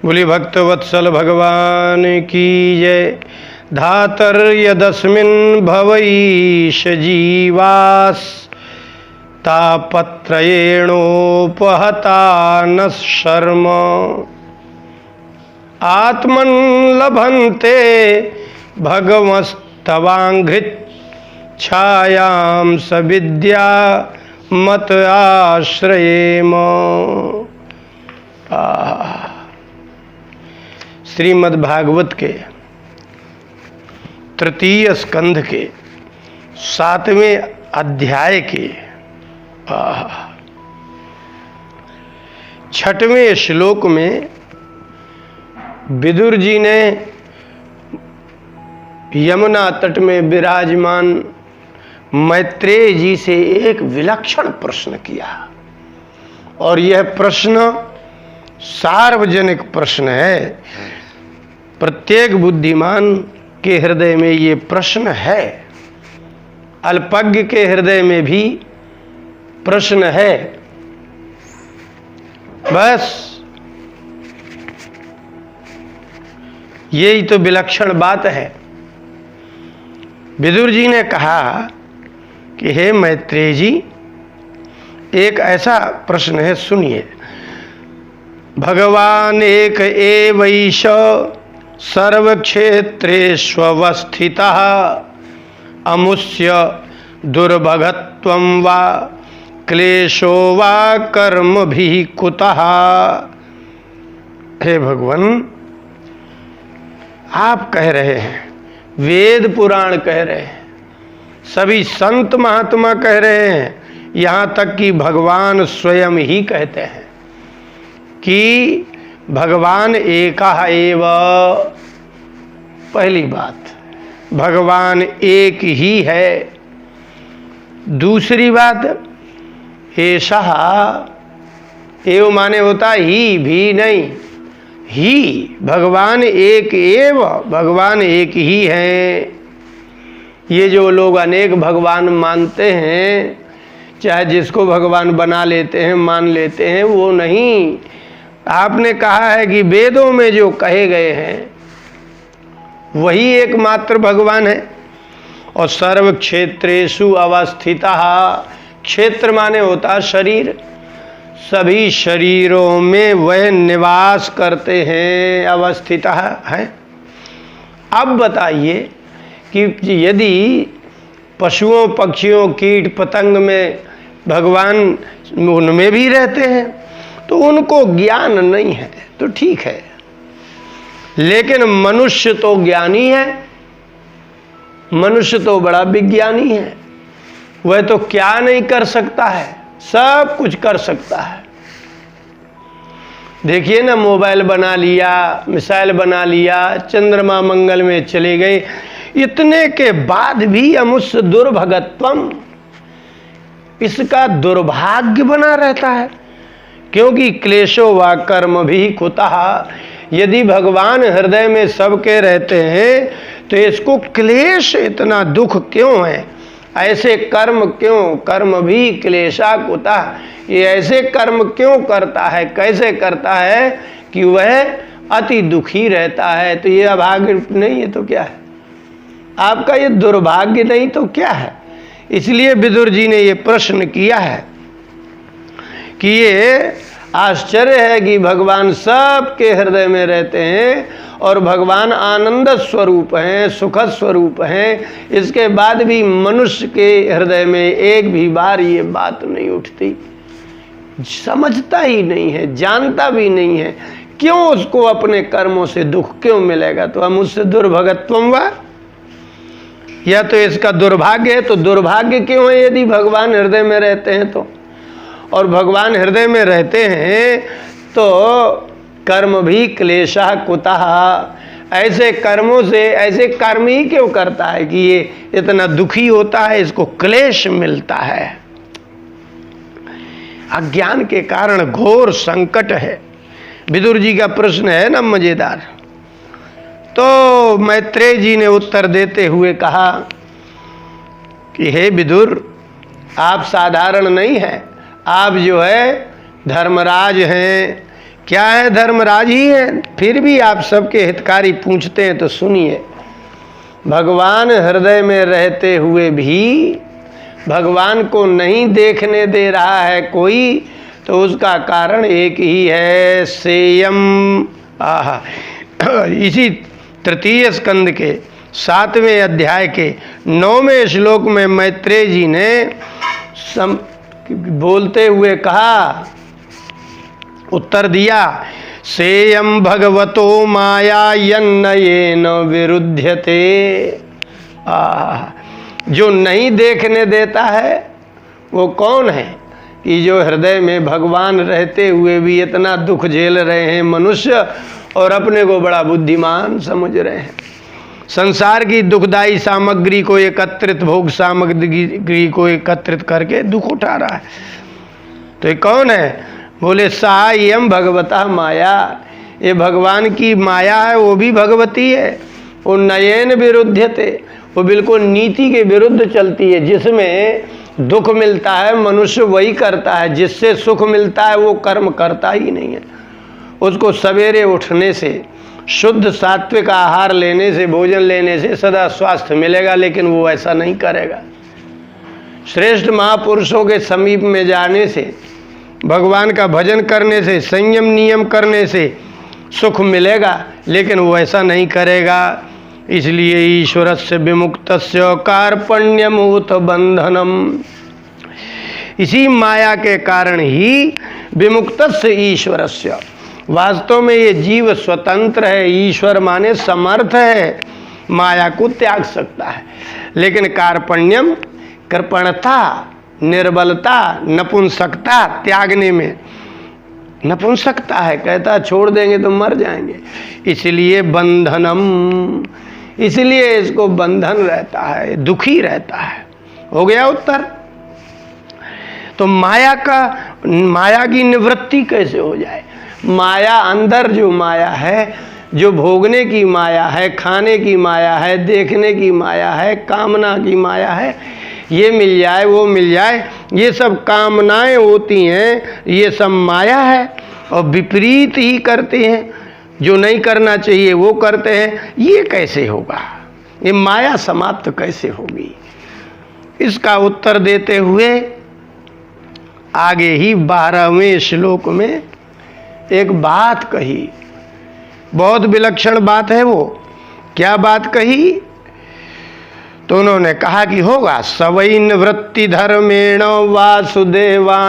बोले भक्तवत्सल भगवान की जय। धातर यदस्मिन् भवईश जीवास तापत्रयेणोपहता न शर्म आत्मन लभन्ते भगवस्तवांघ्रित छायां सविद्या मत आश्रयेम। श्रीमद् भागवत के तृतीय स्कंध के 7वें अध्याय के 6वें श्लोक में विदुर जी ने यमुना तट में विराजमान मैत्रेय जी से एक विलक्षण प्रश्न किया, और यह प्रश्न सार्वजनिक प्रश्न है। प्रत्येक बुद्धिमान के हृदय में ये प्रश्न है, अल्पज्ञ के हृदय में भी प्रश्न है। बस यही तो विलक्षण बात है। विदुर जी ने कहा कि हे मैत्रेय जी, एक ऐसा प्रश्न है, सुनिए। भगवान एक एवैष सर्वक्षेत्रेष्वस्थितः अमुष्य दुर्भगत्वं वा क्लेशो वा कर्मभिः कुतः। हे भगवान, आप कह रहे हैं, वेद पुराण कह रहे हैं, सभी संत महात्मा कह रहे हैं, यहाँ तक कि भगवान स्वयं ही कहते हैं कि भगवान एका एव। पहली बात, भगवान एक ही है। दूसरी बात, ऐसा एव माने होता ही भी नहीं, ही भगवान एक एव, भगवान एक ही है। ये जो लोग अनेक भगवान मानते हैं, चाहे जिसको भगवान बना लेते हैं, मान लेते हैं, वो नहीं। आपने कहा है कि वेदों में जो कहे गए हैं वही एकमात्र भगवान है। और सर्व क्षेत्रेषु अवस्थितः, क्षेत्र माने होता शरीर, सभी शरीरों में वह निवास करते हैं, अवस्थितः है। अब बताइए कि यदि पशुओं पक्षियों कीट पतंग में भगवान उनमें भी रहते हैं तो उनको ज्ञान नहीं है तो ठीक है, लेकिन मनुष्य तो ज्ञानी है, मनुष्य तो बड़ा विज्ञानी है। वह तो क्या नहीं कर सकता है, सब कुछ कर सकता है। देखिए ना, मोबाइल बना लिया, मिसाइल बना लिया, चंद्रमा मंगल में चले गए, इतने के बाद भी अमुष्य दुर्भगत्वम, इसका दुर्भाग्य बना रहता है। क्योंकि क्लेशो वा कर्म भी कुतः, यदि भगवान हृदय में सबके रहते हैं तो इसको क्लेश, इतना दुख क्यों है, ऐसे कर्म क्यों, कर्म भी क्लेशा कुतः, ये ऐसे कर्म क्यों करता है, कैसे करता है कि वह अति दुखी रहता है। तो ये अभाग्य नहीं है तो क्या है, आपका ये दुर्भाग्य नहीं तो क्या है। इसलिए विदुर जी ने ये प्रश्न किया है कि ये आश्चर्य है कि भगवान सबके हृदय में रहते हैं और भगवान आनंद स्वरूप हैं, सुखद स्वरूप हैं, इसके बाद भी मनुष्य के हृदय में एक भी बार ये बात नहीं उठती, समझता ही नहीं है, जानता भी नहीं है। क्यों उसको अपने कर्मों से दुख क्यों मिलेगा। तो हम उससे दुर्भगत्वम वा, या तो इसका दुर्भाग्य है। तो दुर्भाग्य क्यों है यदि भगवान हृदय में रहते हैं तो, और भगवान हृदय में रहते हैं तो कर्म भी क्लेशा कुतः, ऐसे कर्मों से, ऐसे कर्म ही क्यों करता है कि ये इतना दुखी होता है, इसको क्लेश मिलता है। अज्ञान के कारण घोर संकट है। विदुर जी का प्रश्न है ना मजेदार। तो मैत्रेय जी ने उत्तर देते हुए कहा कि हे विदुर, आप साधारण नहीं हैं, आप जो है धर्मराज हैं, क्या है, धर्मराज ही है, फिर भी आप सबके हितकारी पूछते हैं तो सुनिए। भगवान हृदय में रहते हुए भी भगवान को नहीं देखने दे रहा है कोई, तो उसका कारण एक ही है, सेयम। इसी तृतीय स्कंद के 7वें अध्याय के 9वें श्लोक में मैत्रेय जी ने बोलते हुए कहा, उत्तर दिया, सेयम भगवतो माया यन्नयेन विरुध्यते। जो नहीं देखने देता है वो कौन है? कि जो हृदय में भगवान रहते हुए भी इतना दुख झेल रहे हैं मनुष्य, और अपने को बड़ा बुद्धिमान समझ रहे हैं। संसार की दुखदायी सामग्री को एकत्रित, भोग सामग्री को एकत्रित करके दुख उठा रहा है। तो ये कौन है? बोले सायम भगवता माया। ये भगवान की माया है, वो भी भगवती है। वो नयन विरुद्धते, वो बिल्कुल नीति के विरुद्ध चलती है। जिसमें दुख मिलता है मनुष्य वही करता है, जिससे सुख मिलता है वो कर्म करता ही नहीं है। उसको सवेरे उठने से, शुद्ध सात्विक आहार लेने से, भोजन लेने से सदा स्वास्थ्य मिलेगा, लेकिन वो ऐसा नहीं करेगा। श्रेष्ठ महापुरुषों के समीप में जाने से, भगवान का भजन करने से, संयम नियम करने से सुख मिलेगा, लेकिन वो ऐसा नहीं करेगा। इसलिए ईश्वरस्य विमुक्तस्य कार्पण्यमूत बंधनम। इसी माया के कारण ही विमुक्तस्य ईश्वरस्य, वास्तव में ये जीव स्वतंत्र है। ईश्वर माने समर्थ है, माया को त्याग सकता है, लेकिन कार्पण्यम, कृपणता, निर्बलता, नपुंसकता त्यागने में नपुंसकता है। कहता छोड़ देंगे तो मर जाएंगे, इसलिए बंधनम, इसलिए इसको बंधन रहता है, दुखी रहता है। हो गया उत्तर। तो माया की निवृत्ति कैसे हो जाए? माया, अंदर जो माया है, जो भोगने की माया है, खाने की माया है, देखने की माया है, कामना की माया है, ये मिल जाए वो मिल जाए, ये सब कामनाएं होती हैं, ये सब माया है। और विपरीत ही करते हैं, जो नहीं करना चाहिए वो करते हैं। ये कैसे होगा? ये माया समाप्त कैसे होगी? इसका उत्तर देते हुए आगे ही 12वें श्लोक में एक बात कही, बहुत विलक्षण बात है। वो क्या बात कही? तो उन्होंने कहा कि होगा, सवै निवृत्ति धर्मेण वासुदेवानुकंपया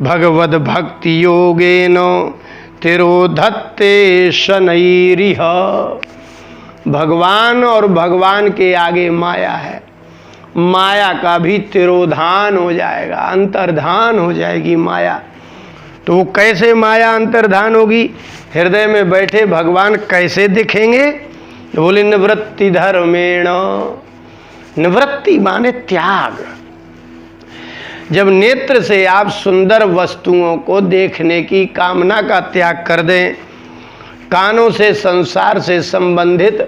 भगवद भक्ति योगेन तिरोधत्ते शनैरिह। भगवान और भगवान के आगे माया है, माया का भी तिरोधान हो जाएगा, अंतर्धान हो जाएगी माया। तो वो कैसे माया अंतर्धान होगी? हृदय में बैठे भगवान कैसे दिखेंगे? बोले निवृत्ति धर्मेण। निवृत्ति माने त्याग। जब नेत्र से आप सुंदर वस्तुओं को देखने की कामना का त्याग कर दें, कानों से संसार से संबंधित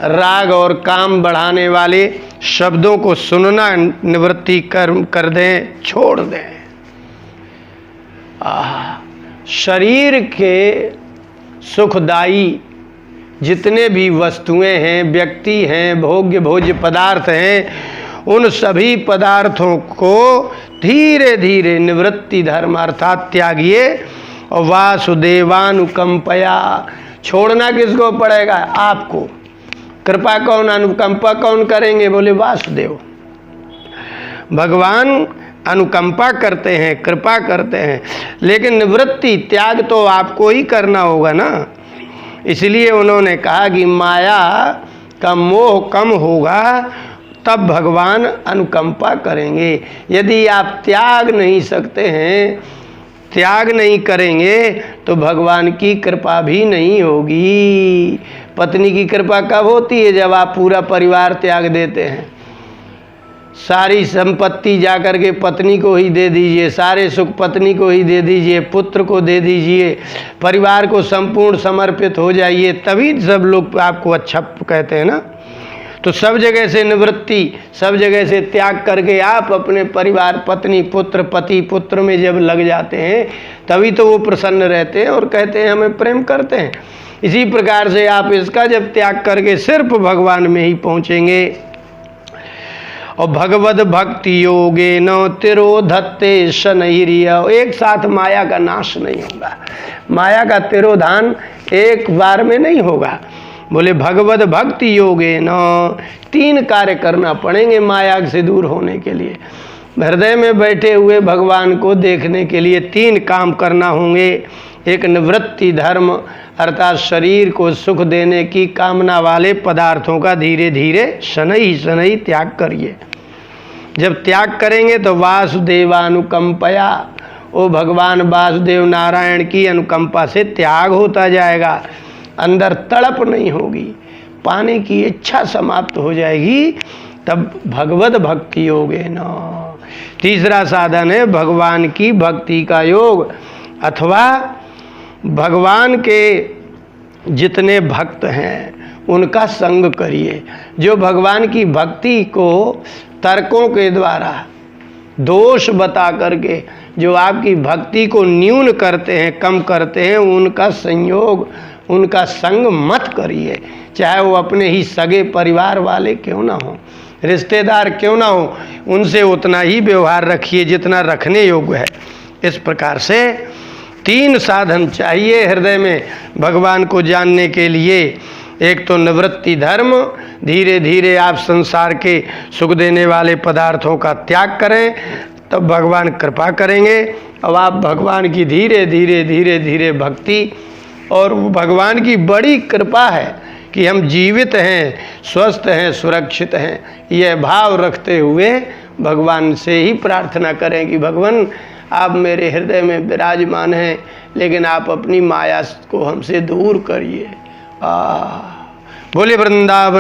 राग और काम बढ़ाने वाले शब्दों को सुनना निवृत्ति कर दें, छोड़ दें। शरीर के सुखदायी जितने भी वस्तुएं हैं, व्यक्ति हैं, भोग्य भोज्य पदार्थ हैं, उन सभी पदार्थों को धीरे धीरे निवृत्ति धर्म अर्थात त्यागिए। और वासुदेवानुकंपया, छोड़ना किसको पड़ेगा? आपको। कृपा कौन, अनुकंपा कौन करेंगे? बोले वासुदेव। भगवान अनुकंपा करते हैं, कृपा करते हैं, लेकिन निवृत्ति त्याग तो आपको ही करना होगा ना। इसलिए उन्होंने कहा कि माया का मोह कम होगा तब भगवान अनुकंपा करेंगे। यदि आप त्याग नहीं सकते हैं, त्याग नहीं करेंगे, तो भगवान की कृपा भी नहीं होगी। पत्नी की कृपा कब होती है? जब आप पूरा परिवार त्याग देते हैं। सारी संपत्ति जाकर के पत्नी को ही दे दीजिए, सारे सुख पत्नी को ही दे दीजिए, पुत्र को दे दीजिए, परिवार को संपूर्ण समर्पित हो जाइए, तभी सब लोग आपको अच्छा कहते हैं ना। तो सब जगह से निवृत्ति, सब जगह से त्याग करके आप अपने परिवार, पत्नी, पुत्र, पति पुत्र में जब लग जाते हैं तभी तो वो प्रसन्न रहते हैं और कहते हैं हमें प्रेम करते हैं। इसी प्रकार से आप इसका जब त्याग करके सिर्फ भगवान में ही पहुँचेंगे। और भगवद भक्ति योगे न तिरोधत्ते शनैर्य, एक साथ माया का नाश नहीं होगा, माया का तिरोधान एक बार में नहीं होगा। बोले भगवद भक्ति योगे न, 3 कार्य करना पड़ेंगे माया से दूर होने के लिए। हृदय में बैठे हुए भगवान को देखने के लिए 3 काम करना होंगे। एक निवृत्ति धर्म, अर्थात शरीर को सुख देने की कामना वाले पदार्थों का धीरे धीरे शनै त्याग करिए। जब त्याग करेंगे तो वासुदेवानुकंपया, वो भगवान वासुदेव नारायण की अनुकंपा से त्याग होता जाएगा। अंदर तड़प नहीं होगी, पाने की इच्छा समाप्त हो जाएगी, तब भगवत भक्ति योगे न। तीसरा साधन है भगवान की भक्ति का योग, अथवा भगवान के जितने भक्त हैं उनका संग करिए। जो भगवान की भक्ति को तर्कों के द्वारा दोष बता करके जो आपकी भक्ति को न्यून करते हैं, कम करते हैं, उनका संयोग, उनका संग मत करिए। चाहे वो अपने ही सगे परिवार वाले क्यों ना हो, रिश्तेदार क्यों ना हो, उनसे उतना ही व्यवहार रखिए जितना रखने योग्य है। इस प्रकार से 3 साधन चाहिए हृदय में भगवान को जानने के लिए। एक तो निवृत्ति धर्म, धीरे धीरे आप संसार के सुख देने वाले पदार्थों का त्याग करें, तब भगवान कृपा करेंगे। अब आप भगवान की धीरे धीरे धीरे धीरे भक्ति, और भगवान की बड़ी कृपा है कि हम जीवित हैं, स्वस्थ हैं, सुरक्षित हैं। यह भाव रखते हुए भगवान से ही प्रार्थना करें कि भगवान आप मेरे हृदय में विराजमान हैं, लेकिन आप अपनी माया को हमसे दूर करिए। बोले वृंदावन।